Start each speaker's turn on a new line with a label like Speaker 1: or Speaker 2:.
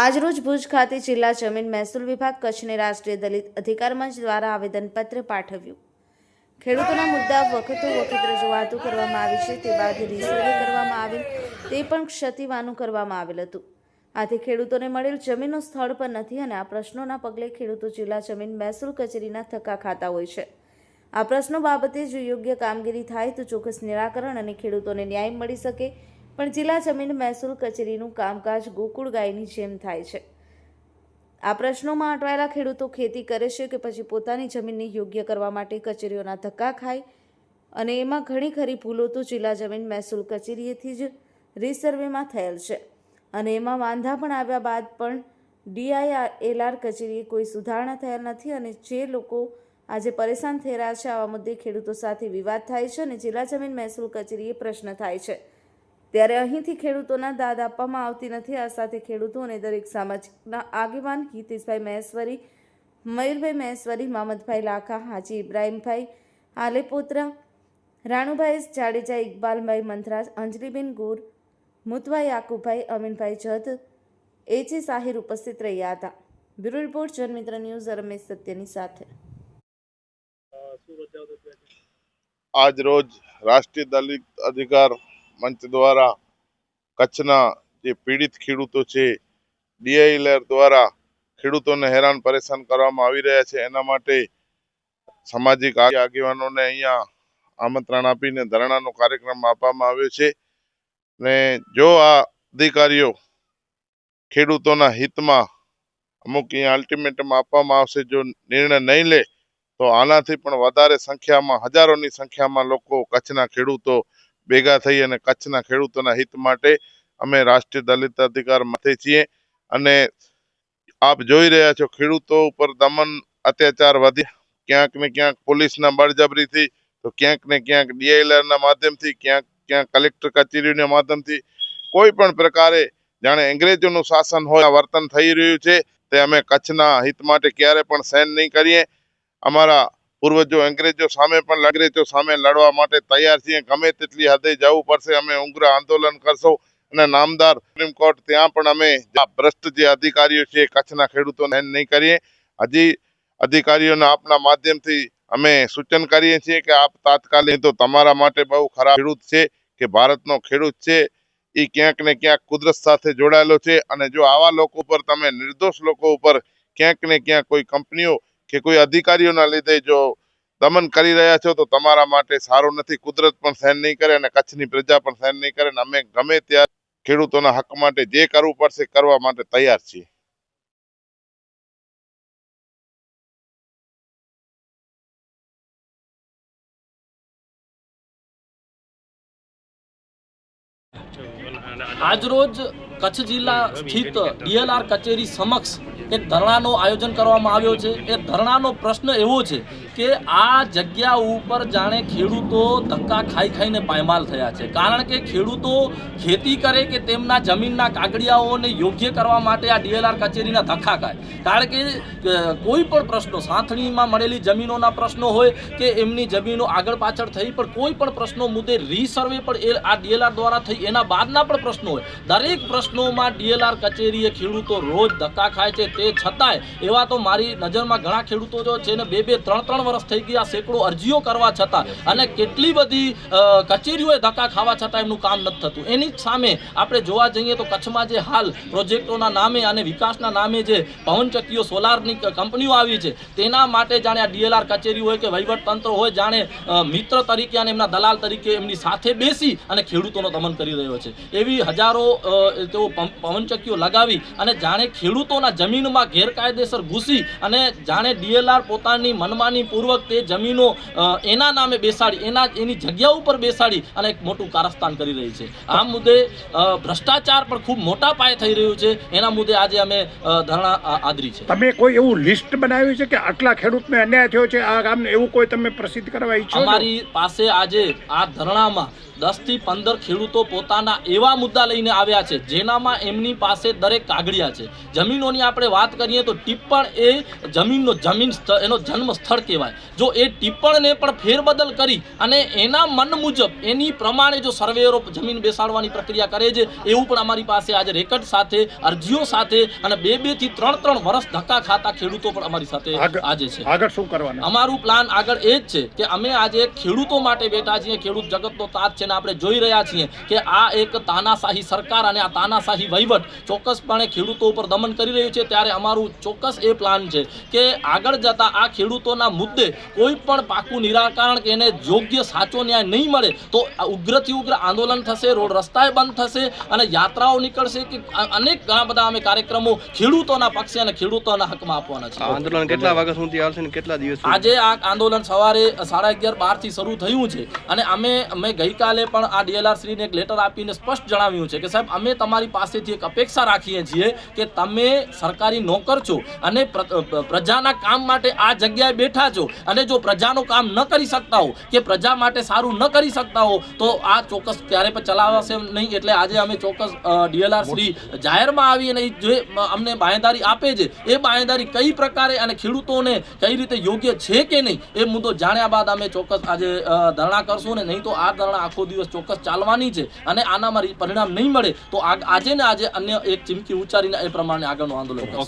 Speaker 1: આજરોજ ભુજ ખાતે જિલ્લા જમીન મહેસૂલ વિભાગ કચ્છને રાષ્ટ્રીય દલિત અધિકાર મંચ દ્વારા આવેદનપત્ર પાઠવ્યું। ખેડૂતોના મુદ્દા વખતો વખત રજૂઆતો કરવામાં આવી છે, તે બાદ રીસર્વે કરવામાં આવેલ, તે પણ ક્ષતિવાનું કરવામાં આવેલ હતું। આથી ખેડૂતોને મળેલ જમીનનું સ્થળ પર નથી અને આ પ્રશ્નોના પગલે ખેડૂતો જિલ્લા જમીન મહેસૂલ કચેરીના ધક્કા ખાતા હોય છે। આ પ્રશ્નો બાબતે જો યોગ્ય કામગીરી થાય તો ચોક્કસ નિરાકરણ અને ખેડૂતોને ન્યાય મળી શકે, પણ જિલ્લા જમીન મહેસૂલ કચેરીનું કામકાજ ગોકુળ ગાયની જેમ થાય છે। આ પ્રશ્નોમાં અટવાયેલા ખેડૂતો ખેતી કરે છે કે પછી પોતાની જમીનને યોગ્ય કરવા માટે કચેરીઓના ધક્કા ખાય, અને એમાં ઘણી ખરી ભૂલો તો જિલ્લા જમીન મહેસૂલ કચેરીએથી જ રીસર્વેમાં થયેલ છે, અને એમાં વાંધા પણ આવ્યા બાદ પણ DILR કચેરીએ કોઈ સુધારણા થયેલ નથી, અને જે લોકો આજે પરેશાન થઈ રહ્યા છે આવા મુદ્દે ખેડૂતો સાથે વિવાદ થાય છે અને જિલ્લા જમીન મહેસૂલ કચેરીએ પ્રશ્ન થાય છે, ત્યારે અહીંથી ખેડૂતોના દાદ આપવામાં આવતી નથી। આ સાથે ખેડૂતો અને દરેક સામાજિકના આગેવાન હિતેશભાઈ મહેશ્વરી, મયુરભાઈ મહેશ્વરી, મામદભાઈ લાખા, હાજી ઇબ્રાહીમભાઈ આલેપોત્રા, રાણુભાઈ જાડેજા, ઇકબાલભાઈ મંથરાજ, અંજલીબેન ગુર, મુતવા યાકુબભાઈ, અમીનભાઈ જત, એચે સાહિર ઉપસ્થિત રહ્યા હતા। બ્યુરો રિપોર્ટ, જનમિત્ર ન્યૂઝ, રમેશ સત્યની સાથે।
Speaker 2: આજ રોજ રાષ્ટ્રીય દલિત અધિકાર મંચ દ્વારા કચ્છના જે પીડિત ખેડૂતો છે, DILR દ્વારા ખેડૂતોને હેરાન પરેશાન કરવામાં આવી રહ્યા છે, એના માટે સામાજિક આગેવાનોને અહીંયા આમંત્રણ આપીને ધરણાનો કાર્યક્રમ આપવામાં આવ્યો છે। ને જો આ અધિકારીઓ ખેડૂતોના હિતમાં અમુક અહીંયા અલ્ટિમેટમ આપવામાં આવશે, જો નિર્ણય નહીં લે તો આનાથી પણ વધારે સંખ્યામાં, હજારોની સંખ્યામાં લોકો, કચ્છના ખેડૂતો ભેગા થઈ અને કચ્છના ખેડૂતોના હિત માટે અમે રાષ્ટ્રીય દલિત અધિકાર માટે છીએ। અને આપ જોઈ રહ્યા છો ખેડૂતો ઉપર દમન અત્યાચાર વધી, ક્યાંક ને ક્યાંક પોલીસના બળજબરીથી, તો ક્યાંક ને ક્યાંક DILRના માધ્યમથી, ક્યાંક કલેક્ટર કચેરીના માધ્યમથી, કોઈ પણ પ્રકારે જાણે અંગ્રેજોનું શાસન હોય વર્તન થઈ રહ્યું છે, તે અમે કચ્છના હિત માટે ક્યારે પણ સહન નહીં કરીએ। અમારા પૂર્વજો અંગ્રેજો સામે લડવા માટે તૈયાર છીએ, ગમે તેટલી હદે જવું પડશે, અમે ઉગ્ર આંદોલન કરશું। અને નામદાર સુપ્રીમ કોર્ટ, ત્યાં પણ અમે ભ્રષ્ટ જે અધિકારીઓ છે કચ્છના ખેડૂતોને નહીં કરીએ। હજી અધિકારીઓના આપના માધ્યમથી અમે સૂચન કરીએ છીએ કે આપ તાત્કાલિક, તો તમારા માટે બહુ ખરાબ ખેડૂત છે કે ભારતનો ખેડૂત છે એ ક્યાંક ને ક્યાંક કુદરત સાથે જોડાયેલો છે, અને જો આવા લોકો ઉપર, તમે નિર્દોષ લોકો ઉપર ક્યાંક ને ક્યાંક કોઈ કંપનીઓ કે કોઈ અધિકારીઓના લીધે જો દમન કરી રહ્યા છો તો તમારા માટે સારું નથી। કુદરત પણ સહન નહીં કરે અને કચ્છની પ્રજા પણ સહન નહીં કરે, અને અમે ગમે ત્યારે ખેડૂતોના હક માટે જે કરવું પડશે કરવા માટે તૈયાર છીએ।
Speaker 3: આજરોજ કચ્છ જિલ્લા સ્થિત DILR કચેરી સમક્ષ એક ધરણાનો આયોજન કરવામાં આવ્યો છે। એ ધરણાનો પ્રશ્ન એવો છે કે આ જગ્યા ઉપર જાણે ખેડૂતો ધક્કા ખાઈને પાયમાલ થયા છે, કારણ કે ખેડૂતો ખેતી કરે કે તેમના જમીનના કાગળિયાઓને યોગ્ય કરવા માટે આ DILR કચેરીના ધક્કા ખાય, કારણ કે કોઈ પણ પ્રશ્નો, સાંથણીમાં મળેલી જમીનોના પ્રશ્નો હોય કે એમની જમીનો આગળ પાછળ થઈ, પણ કોઈ પણ પ્રશ્નો મુદ્દે રીસર્વે પણ આ DILR દ્વારા થઈ, એના બાદના પણ પ્રશ્નો હોય, દરેક પ્રશ્નોમાં DILR કચેરીએ ખેડૂતો રોજ ધક્કા ખાય છે। તે છતાંય એવા તો મારી નજરમાં ઘણા ખેડૂતો જો છે ને 2-3 વર્ષ થઈ ગયા, સેંકડો અરજીઓ કરવા છતાં અને કેટલી બધી કચેરીઓએ ધક્કા ખાવા છતાં એમનું કામ નથી થતું। એની સામે આપણે જોવા જઈએ તો કચ્છમાં જે હાલ પ્રોજેક્ટોના નામે અને વિકાસના નામે જે પવનચક્કીઓ, સોલારની કંપનીઓ આવી છે, તેના માટે જાણે આ DILR કચેરી હોય કે વહીવટતંત્ર હોય, જાણે મિત્ર તરીકે અને એમના દલાલ તરીકે એમની સાથે બેસી અને ખેડૂતોનો દમન કરી રહ્યો છે। એવી હજારો તેઓ પવનચક્કીઓ લગાવી અને જાણે ખેડૂતોના જમીનમાં ગેરકાયદેસર ઘૂસી અને જાણે DILR પોતાની મનમાની પૂર્વક તે જમીનો એના નામે બેસાડી, એની જગ્યા ઉપર બેસાડી અને એક મોટું કારસ્તાન કરી રહી છે। આ મુદ્દે ભ્રષ્ટાચાર પણ ખૂબ મોટા પાયે થઈ રહ્યું છે, એના મુદ્દે આજે અમે ધરણા આદરી છે।
Speaker 4: તમે કોઈ એવું લિસ્ટ બનાવ્યું છે કે આટલા ખેડૂતને અન્યાય થયો છે આ ગામને, એવું કોઈ તમે પ્રસિદ્ધ કરવા ઈચ્છો?
Speaker 3: અમારી પાસે આજે આ ધરણામાં 10 થી 15 ખેડૂતો પોતાના એવા મુદ્દા લઈને આવ્યા છે જેના જેનામાં એમની પાસે દરેક કાગળિયા છે. જમીનોની આપણે વાત કરીએ તો ટિપ્પણ એ એનો જન્મ સ્થળ કહેવાય. જો એ ટિપ્પણને પણ ફેરબદલ કરી અને એના મન મુજબ એની પ્રમાણે જો સર્વેયરો જમીન બેસાડવાની પ્રક્રિયા કરે છે, એવું પણ અમારી પાસે આજે રેકર્ડ સાથે, અરજીઓ સાથે અને 2 થી 3 વર્ષ ધક્કા ખાતા ખેડૂતો પણ અમારી સાથે આજે છે.
Speaker 4: આગળ શું કરવાનું?
Speaker 3: અમારું પ્લાન આગળ એ જ છે કે અમે આજે ખેડૂતો માટે બેઠા છીએ. ખેડૂત જગતનો તાત છે ને આપણે જોઈ રહ્યા છીએ કે આ એક તાનાશાહી સરકાર અને આ તાનાશાહી વહીવટ ચોક્કસપણે ખેડૂતો ઉપર દમન કરી રહ્યું છે. ત્યારે અમારું ચોક્કસ એ પ્લાન છે કે આગળ જતા આ ખેડૂતોના મુદ્દે કોઈ પણ પાકું નિરાકરણ કે એને યોગ્ય સાચો ન્યાય નહીં મળે તો ઉગ્રથી ઉગ્ર આંદોલન થશે, રોડ રસ્તાએ બંધ થશે અને યાત્રાઓ નીકળશે કે અનેક ઘણા બધા અમે કાર્યક્રમો ખેડૂતોના પક્ષે અને ખેડૂતોના હકમાં આપવાના છે.
Speaker 5: આંદોલન કેટલા વાગ્યા સુધી આવશે ને કેટલા દિવસ?
Speaker 3: આજે આ આંદોલન સવારે 11:30 થી શરૂ થયું છે અને અમે ગઈકાલે પણ આ DLR શ્રીને એક લેટર આપીને સ્પષ્ટ જણાવ્યું છે કે સાહેબ અમે તમારી પાસેથી એક અપેક્ષા રાખીએ છીએ કે તમે સરકારી નોકર છો અને પ્રજાના કામ માટે આ જગ્યાએ બેઠા છો અને જો પ્રજાનું કામ ન કરી શકતા હો કે પ્રજા માટે સારું ન કરી શકતા હો તો આ ચોક્કસ ક્યારે પણ ચલાવાશે નહીં. એટલે આજે અમે ચોક્કસ DLR શ્રી જાહેરમાં આવી અને જે અમને બાંયધારી આપે છે એ બાંયધારી કઈ પ્રકારે અને ખેડૂતોને કઈ રીતે યોગ્ય છે કે નહીં એ મુદ્દો જાણ્યા બાદ અમે ચોક્કસ આજે ધરણા કરશું ને નહીં તો આ ધરણા આખો દિવસ ચોક્કસ ચાલવાની છે અને આનામાં પરિણામ નહીં મળે તો આજે ને આજે અન્ય એક ચીમકી ઉચ્ચારીને એ પ્રમાણે આગળનું આંદોલન કરશું.